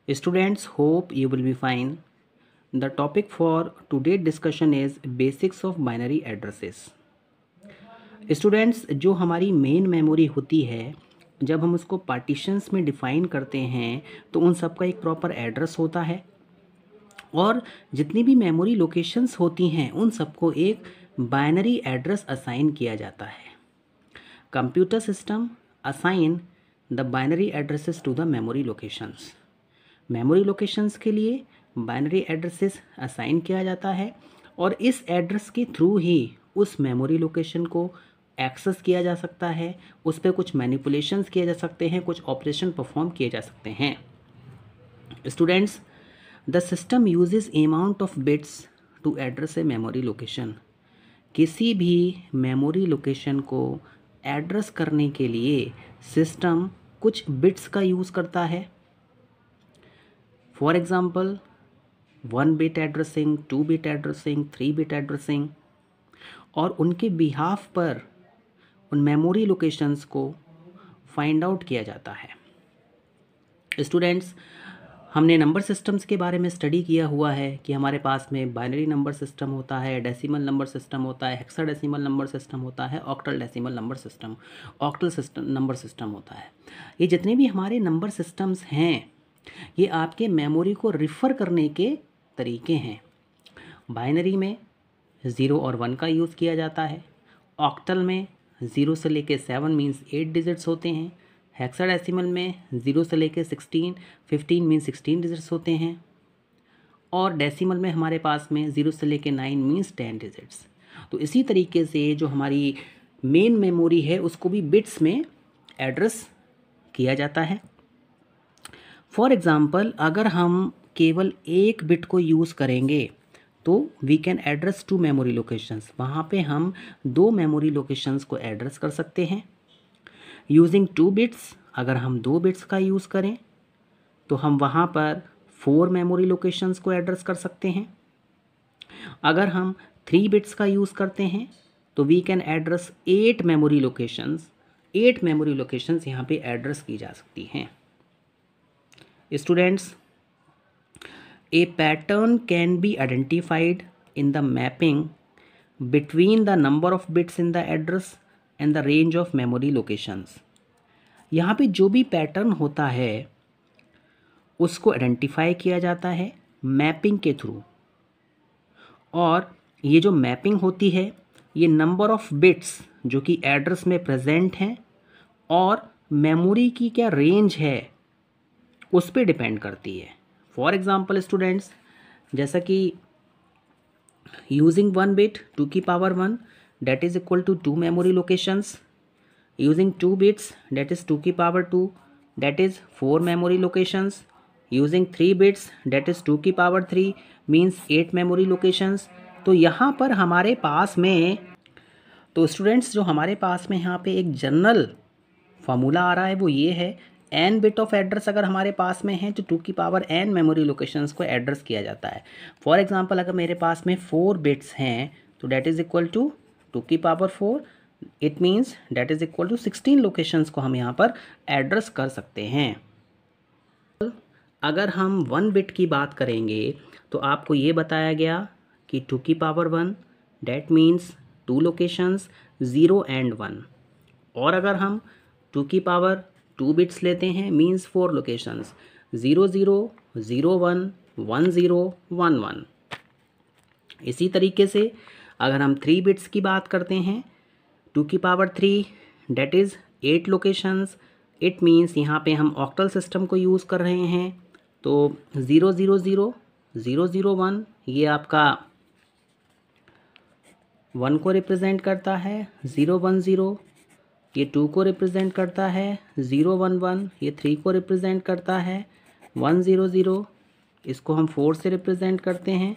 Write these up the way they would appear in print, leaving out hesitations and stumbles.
Students, hope you will be fine. The topic for today's discussion is basics of binary addresses. Students, जो हमारी main memory होती है, जब हम उसको पार्टीशंस में डिफ़ाइन करते हैं तो उन सब का एक प्रॉपर एड्रेस होता है और जितनी भी मेमोरी लोकेशंस होती हैं उन सबको एक बाइनरी एड्रेस असाइन किया जाता है. Computer system assign the binary addresses to the memory locations. Memory locations के लिए बाइनरी एड्रेसेस असाइन किया जाता है और इस एड्रेस के थ्रू ही उस मेमोरी लोकेशन को एक्सेस किया जा सकता है, उस पर कुछ मैनिपुलेशंस किए जा सकते हैं, कुछ ऑपरेशन परफॉर्म किए जा सकते हैं. Students, the system uses amount of bits to address a memory location. किसी भी मेमोरी लोकेशन को एड्रेस करने के लिए सिस्टम कुछ बिट्स का यूज़ करता है. For example 1 bit addressing, 2 bit addressing, 3 bit addressing, और उनके बिहाफ पर उन मेमोरी लोकेशंस को फाइंड आउट किया जाता है. स्टूडेंट्स, हमने नंबर सिस्टम्स के बारे में स्टडी किया हुआ है कि हमारे पास में बाइनरी नंबर सिस्टम होता है, डेसिमल नंबर सिस्टम होता है, हेक्साडेसिमल नंबर सिस्टम होता है, octal decimal number system, octal system number system होता है. ये जितने भी हमारे नंबर सिस्टम्स हैं ये आपके मेमोरी को रिफ़र करने के तरीके हैं. बाइनरी में 0 और 1 का यूज़ किया जाता है. ऑक्टल में 0 से लेके 7 मीन्स 8 डिजिट्स होते हैं. हेक्साडेसिमल में 0 से लेके 16, 15 मीन्स 16 डिजिट्स होते हैं. और डेसिमल में हमारे पास में 0 से लेके 9 मीन्स 10 डिजिट्स. तो इसी तरीके से जो हमारी मेन मेमोरी है उसको भी बिट्स में एड्रेस किया जाता है. फॉर एग्ज़ाम्पल, अगर हम केवल एक बिट को यूज़ करेंगे तो we can address 2 memory locations. वहाँ पे हम 2 मेमोरी लोकेशंस को एड्रेस कर सकते हैं. यूजिंग 2 बिट्स, अगर हम 2 बिट्स का यूज़ करें तो हम वहाँ पर 4 मेमोरी लोकेशंस को एड्रेस कर सकते हैं. अगर हम 3 बिट्स का यूज़ करते हैं तो we can address 8 memory locations. 8 memory locations यहाँ पे एड्रेस की जा सकती हैं. Students, a pattern can be identified in the mapping between the number of bits in the address and the range of memory locations. यहाँ पे जो भी पैटर्न होता है उसको आइडेंटिफाई किया जाता है मैपिंग के थ्रू. और ये जो मैपिंग होती है ये नंबर ऑफ बिट्स जो कि एड्रेस में प्रेजेंट हैं और मेमोरी की क्या रेंज है उस पर डिपेंड करती है. फॉर एग्ज़ाम्पल स्टूडेंट्स, जैसा कि यूजिंग 1 बिट 2 की power 1 that is equal to 2 memory locations. Using 2 bits that is 2 की power 2 that is 4 memory locations. Using 3 bits that is 2 की पावर 3 मीन्स 8 मेमोरी लोकेशंस. तो यहाँ पर हमारे पास में तो स्टूडेंट्स जो हमारे पास में यहाँ पे एक जनरल फार्मूला आ रहा है वो ये है, n बिट ऑफ एड्रेस अगर हमारे पास में है तो 2 की पावर n मेमोरी लोकेशंस को एड्रेस किया जाता है. फॉर एग्जांपल, अगर मेरे पास में 4 बिट्स हैं तो डेट इज़ इक्वल टू 2 की power 4, it means that is equal to 16 locations को हम यहाँ पर एड्रेस कर सकते हैं. अगर हम 1 बिट की बात करेंगे तो आपको ये बताया गया कि 2 की power 1 that means 2 locations 0 and 1. और अगर हम 2 की पावर 2 बिट्स लेते हैं मीन्स 4 लोकेशंस 0 0 0 1 1 0 1 1. इसी तरीके से अगर हम 3 बिट्स की बात करते हैं 2 की power 3 that is 8 locations. It means यहाँ पे हम ऑक्टल सिस्टम को यूज़ कर रहे हैं. तो 0 0 0 0 0 1 ये आपका 1 को रिप्रेजेंट करता है. 0 1 0 ये 2 को रिप्रेजेंट करता है. 0 1 1 ये 3 को रिप्रेजेंट करता है. 1 0 0 इसको हम 4 से रिप्रेजेंट करते हैं,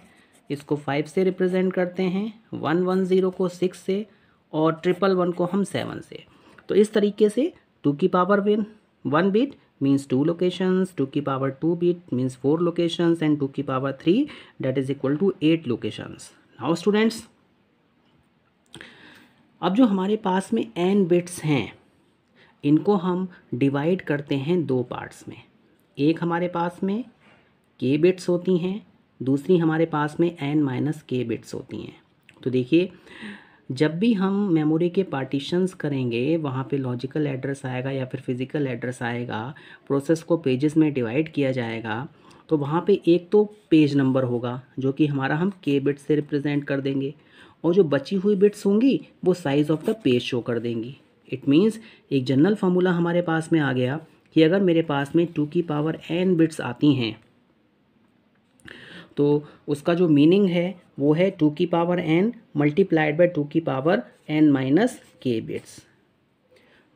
इसको 5 से रिप्रेजेंट करते हैं, 1 1 0 को 6 से और 1 1 को हम 7 से. तो इस तरीके से 2 की पावर 1 बिट मीन्स 2 लोकेशंस, 2 की power 2 bit means 4 locations and 2 की power 3 that is equal to 8 locations. Now students, अब जो हमारे पास में n बिट्स हैं इनको हम डिवाइड करते हैं 2 पार्ट्स में. एक हमारे पास में k बिट्स होती हैं, दूसरी हमारे पास में n माइनस k बिट्स होती हैं। तो देखिए, जब भी हम मेमोरी के पार्टीशंस करेंगे वहाँ पे लॉजिकल एड्रेस आएगा या फिर फिज़िकल एड्रेस आएगा, प्रोसेस को पेजेस में डिवाइड किया जाएगा, तो वहाँ पे एक तो पेज नंबर होगा जो कि हमारा हम k बिट से रिप्रेजेंट कर देंगे, और जो बची हुई बिट्स होंगी वो size of the page show कर देंगी। इट मीन्स एक जनरल फार्मूला हमारे पास में आ गया कि अगर मेरे पास में 2 की पावर n बिट्स आती हैं तो उसका जो मीनिंग है वो है 2 की पावर n मल्टीप्लाइड बाय 2 की power n minus k bits.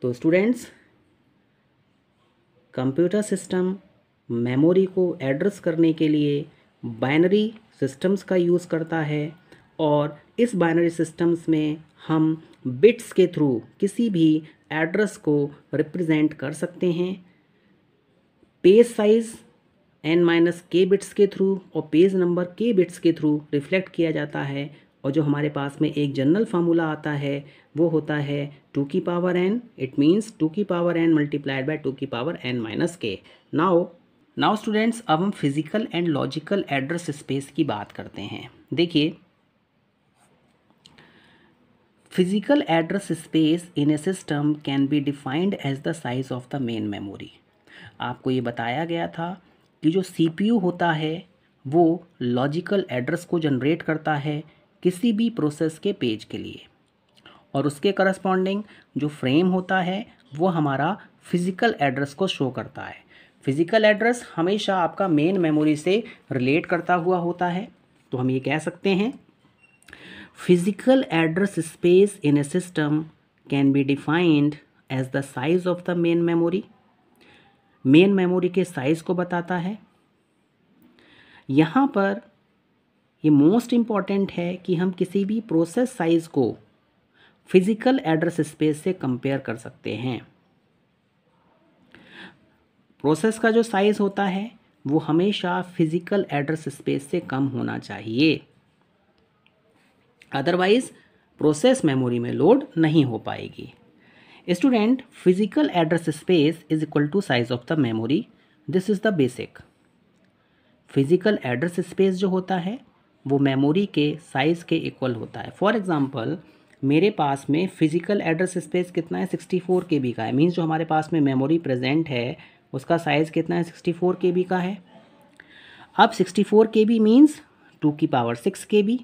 तो स्टूडेंट्स, कंप्यूटर सिस्टम मेमोरी को एड्रेस करने के लिए बाइनरी सिस्टम्स का यूज़ करता है, और इस बाइनरी सिस्टम्स में हम बिट्स के थ्रू किसी भी एड्रेस को रिप्रेजेंट कर सकते हैं। Page size n minus k bits के थ्रू और पेज नंबर k बिट्स के थ्रू रिफ्लेक्ट किया जाता है, और जो हमारे पास में एक जनरल फार्मूला आता है वो होता है 2 की पावर n, इट मीन्स 2 की पावर n मल्टीप्लाइड बाय 2 की power n minus k। Now students, अब हम physical and logical address space की बात करते हैं। देखिए, physical address space in a system can be defined as the size of the main memory. आपको ये बताया गया था कि जो CPU होता है वो लॉजिकल एड्रेस को जनरेट करता है किसी भी प्रोसेस के पेज के लिए, और उसके करस्पॉन्डिंग जो फ्रेम होता है वो हमारा फिज़िकल एड्रेस को शो करता है। फिज़िकल एड्रेस हमेशा आपका मेन मेमोरी से रिलेट करता हुआ होता है, तो हम ये कह सकते हैं physical address space in a system can be defined as the size of the main memory. Main memory के साइज़ को बताता है। यहाँ पर ये मोस्ट इम्पॉर्टेंट है कि हम किसी भी प्रोसेस साइज़ को फिज़िकल एड्रेस स्पेस से कंपेयर कर सकते हैं। प्रोसेस का जो साइज़ होता है वो हमेशा फिज़िकल एड्रेस स्पेस से कम होना चाहिए, अदरवाइज़ प्रोसेस मेमोरी में लोड नहीं हो पाएगी। Student, physical address space is equal to size of the memory. This is the basic. Physical address space जो होता है वो मेमोरी के साइज़ के इक्वल होता है। फॉर एग्जांपल, मेरे पास में फिजिकल एड्रेस स्पेस कितना है, 64 KB का है। मीन्स जो हमारे पास में मेमोरी प्रेजेंट है उसका साइज़ कितना है, 64 KB का है। अब 64 KB मीन्स 2 की पावर 6 KB।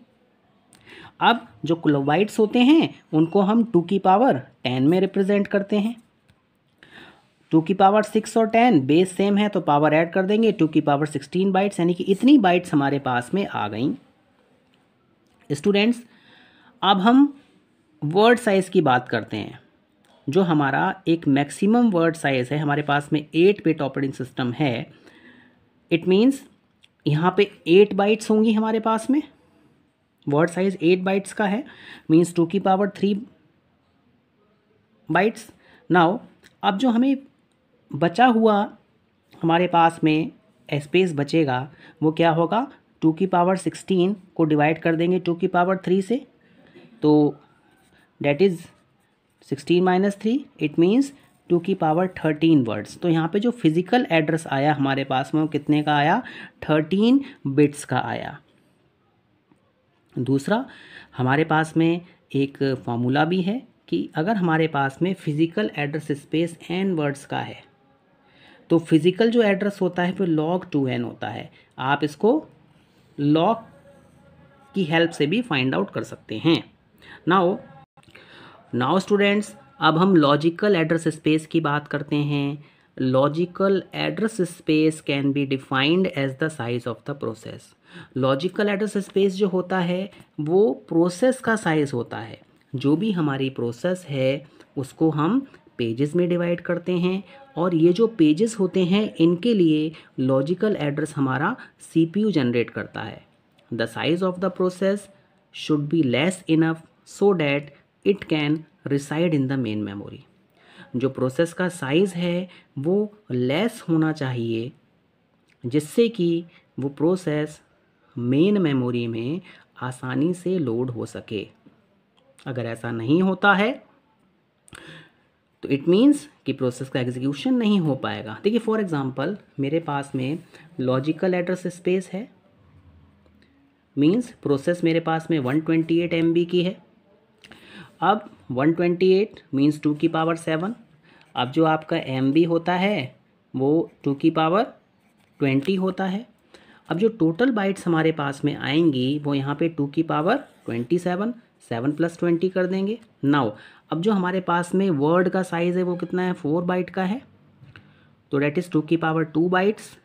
अब जो किलोबाइट्स होते हैं उनको हम 2 की पावर 10 में रिप्रेजेंट करते हैं। 2 की पावर 6 और 10 बेस सेम है तो पावर ऐड कर देंगे, 2 की पावर 16 बाइट्स, यानी कि इतनी बाइट्स हमारे पास में आ गई। स्टूडेंट्स, अब हम वर्ड साइज़ की बात करते हैं। जो हमारा एक मैक्सिमम वर्ड साइज़ है, हमारे पास में 8 बिट ऑपरेटिंग सिस्टम है। इट मीन्स यहाँ पे 8 बाइट्स होंगी हमारे पास में। वर्ड साइज़ 8 बाइट्स का है, मीन्स 2 की पावर 3 बाइट्स। नाउ अब जो हमें बचा हुआ हमारे पास में स्पेस बचेगा वो क्या होगा, 2 की पावर 16 को डिवाइड कर देंगे 2 की पावर 3 से, तो that is 16 minus 3, it means 2 की पावर 13 वर्ड्स। तो यहाँ पे जो फिज़िकल एड्रेस आया हमारे पास में वो कितने का आया, 13 बिट्स का आया। दूसरा, हमारे पास में एक फॉर्मूला भी है कि अगर हमारे पास में physical address space n words का है तो फिज़िकल जो एड्रेस होता है वो log 2n होता है। आप इसको log की हेल्प से भी फाइंड आउट कर सकते हैं। नाउ स्टूडेंट्स, अब हम लॉजिकल एड्रेस स्पेस की बात करते हैं। Logical address space can be defined as the size of the process. Logical address space जो होता है वो प्रोसेस का साइज़ होता है। जो भी हमारी प्रोसेस है उसको हम पेजेस में डिवाइड करते हैं, और ये जो पेजेस होते हैं इनके लिए लॉजिकल एड्रेस हमारा CPU जनरेट करता है। The size of the process should be less enough so that it can reside in the main memory. जो प्रोसेस का साइज़ है वो लेस होना चाहिए जिससे कि वो प्रोसेस मेन मेमोरी में आसानी से लोड हो सके। अगर ऐसा नहीं होता है तो इट मीन्स कि प्रोसेस का एग्जीक्यूशन नहीं हो पाएगा। देखिए फॉर एग्जांपल मेरे पास में लॉजिकल एड्रेस स्पेस है, मीन्स प्रोसेस मेरे पास में 128 MB की है। अब 128 मीन्स 2 की पावर 7। अब जो आपका MB होता है वो 2 की पावर 20 होता है। अब जो टोटल बाइट्स हमारे पास में आएंगी वो यहाँ पे 2 की पावर 27, 7 + 20 कर देंगे। नाउ अब जो हमारे पास में वर्ड का साइज़ है वो कितना है, 4 बाइट का है, तो डेट इज़ 2 की पावर 2 बाइट्स।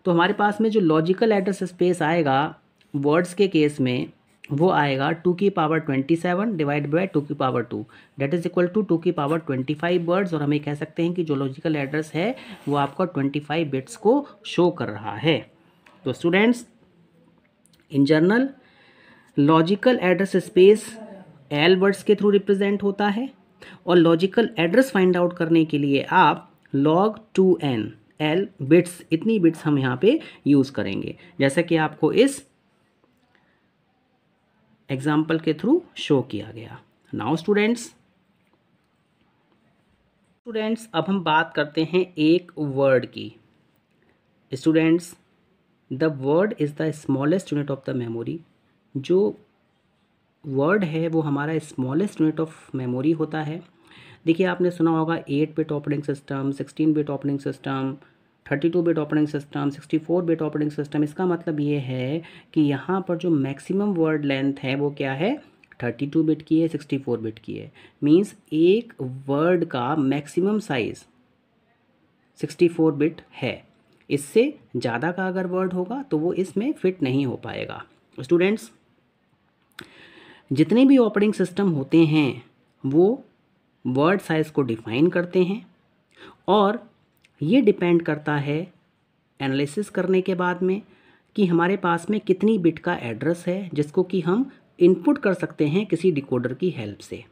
तो हमारे पास में जो लॉजिकल एड्रेस स्पेस आएगा वर्ड्स के केस में वो आएगा 2 की पावर 27 डिवाइड बाय 2 की power 2, that is equal to 2 की पावर 25 वर्ड्स। और हम ये कह सकते हैं कि जो लॉजिकल एड्रेस है वो आपका 25 बिट्स को शो कर रहा है। तो students in general logical address space L words के थ्रू रिप्रेजेंट होता है, और लॉजिकल एड्रेस फाइंड आउट करने के लिए आप log 2n एल बिट्स, इतनी बिट्स हम यहाँ पे यूज़ करेंगे, जैसा कि आपको इस एग्जाम्पल के थ्रू शो किया गया। नाउ स्टूडेंट्स अब हम बात करते हैं एक वर्ड की। Students the word is the smallest unit of the memory. जो वर्ड है वो हमारा स्मॉलेस्ट यूनिट ऑफ मेमोरी होता है। देखिए आपने सुना होगा 8 bit operating system, 16 bit operating system, 32 bit operating system, 64 bit operating system. इसका मतलब ये है कि यहाँ पर जो मैक्सिमम वर्ड लेंथ है वो क्या है, 32 बिट की है, 64 बिट की है। मींस एक वर्ड का मैक्सिमम साइज 64 बिट है। इससे ज़्यादा का अगर वर्ड होगा तो वो इसमें फिट नहीं हो पाएगा। स्टूडेंट्स जितने भी ऑपरेटिंग सिस्टम होते हैं वो वर्ड साइज़ को डिफ़ाइन करते हैं, और ये डिपेंड करता है एनालिसिस करने के बाद में कि हमारे पास में कितनी बिट का एड्रेस है जिसको कि हम इनपुट कर सकते हैं किसी डिकोडर की हेल्प से।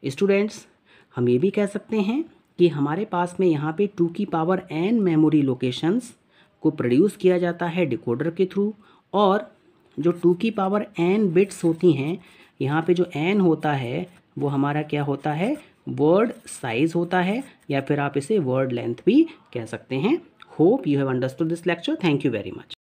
स्टूडेंट्स हम ये भी कह सकते हैं कि हमारे पास में यहाँ पे 2 की पावर n मेमोरी लोकेशंस को प्रोड्यूस किया जाता है डिकोडर के थ्रू, और जो 2 की पावर n बिट्स होती हैं, यहाँ पे जो n होता है वो हमारा क्या होता है, वर्ड साइज होता है, या फिर आप इसे वर्ड लेंथ भी कह सकते हैं। Hope you have understood this lecture. Thank you very much.